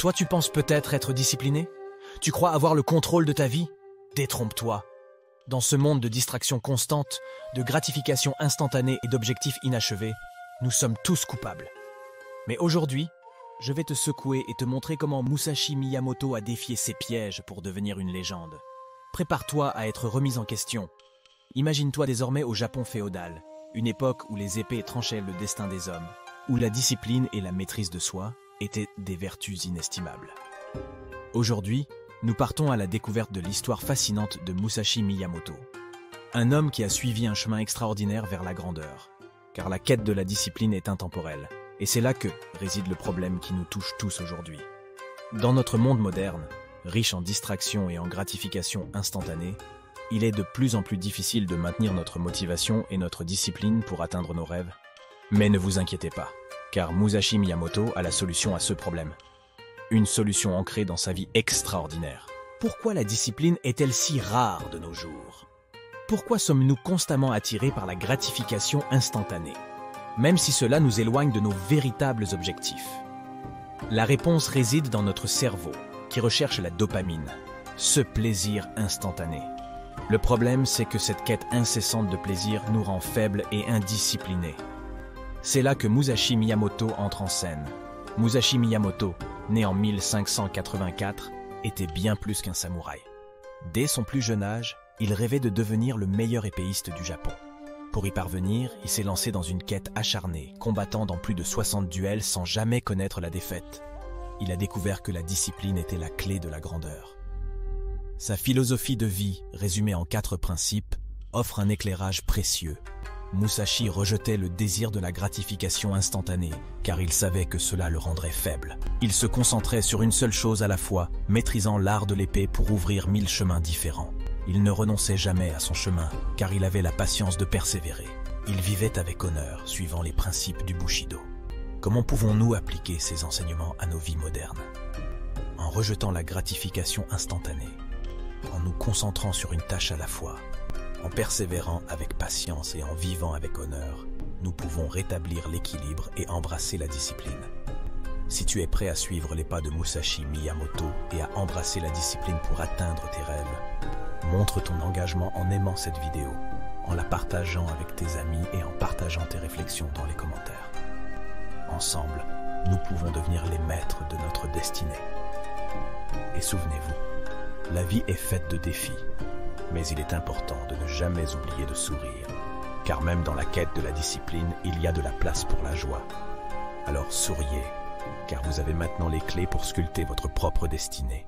Toi, tu penses peut-être être discipliné? Tu crois avoir le contrôle de ta vie? Détrompe-toi. Dans ce monde de distractions constantes, de gratification instantanée et d'objectifs inachevés, nous sommes tous coupables. Mais aujourd'hui, je vais te secouer et te montrer comment Musashi Miyamoto a défié ses pièges pour devenir une légende. Prépare-toi à être remis en question. Imagine-toi désormais au Japon féodal, une époque où les épées tranchaient le destin des hommes, où la discipline et la maîtrise de soi étaient des vertus inestimables. Aujourd'hui, nous partons à la découverte de l'histoire fascinante de Musashi Miyamoto. Un homme qui a suivi un chemin extraordinaire vers la grandeur, car la quête de la discipline est intemporelle, et c'est là que réside le problème qui nous touche tous aujourd'hui. Dans notre monde moderne, riche en distractions et en gratification instantanée, il est de plus en plus difficile de maintenir notre motivation et notre discipline pour atteindre nos rêves. Mais ne vous inquiétez pas, car Musashi Miyamoto a la solution à ce problème. Une solution ancrée dans sa vie extraordinaire. Pourquoi la discipline est-elle si rare de nos jours? Pourquoi sommes-nous constamment attirés par la gratification instantanée, même si cela nous éloigne de nos véritables objectifs? La réponse réside dans notre cerveau, qui recherche la dopamine, ce plaisir instantané. Le problème, c'est que cette quête incessante de plaisir nous rend faibles et indisciplinés. C'est là que Musashi Miyamoto entre en scène. Musashi Miyamoto, né en 1584, était bien plus qu'un samouraï. Dès son plus jeune âge, il rêvait de devenir le meilleur épéiste du Japon. Pour y parvenir, il s'est lancé dans une quête acharnée, combattant dans plus de 60 duels sans jamais connaître la défaite. Il a découvert que la discipline était la clé de la grandeur. Sa philosophie de vie, résumée en 4 principes, offre un éclairage précieux. Musashi rejetait le désir de la gratification instantanée, car il savait que cela le rendrait faible. Il se concentrait sur une seule chose à la fois, maîtrisant l'art de l'épée pour ouvrir 1000 chemins différents. Il ne renonçait jamais à son chemin, car il avait la patience de persévérer. Il vivait avec honneur, suivant les principes du Bushido. Comment pouvons-nous appliquer ces enseignements à nos vies modernes? En rejetant la gratification instantanée, en nous concentrant sur une tâche à la fois, en persévérant avec patience et en vivant avec honneur, nous pouvons rétablir l'équilibre et embrasser la discipline. Si tu es prêt à suivre les pas de Musashi Miyamoto et à embrasser la discipline pour atteindre tes rêves, montre ton engagement en aimant cette vidéo, en la partageant avec tes amis et en partageant tes réflexions dans les commentaires. Ensemble, nous pouvons devenir les maîtres de notre destinée. Et souvenez-vous, la vie est faite de défis. Mais il est important de ne jamais oublier de sourire, car même dans la quête de la discipline, il y a de la place pour la joie. Alors souriez, car vous avez maintenant les clés pour sculpter votre propre destinée.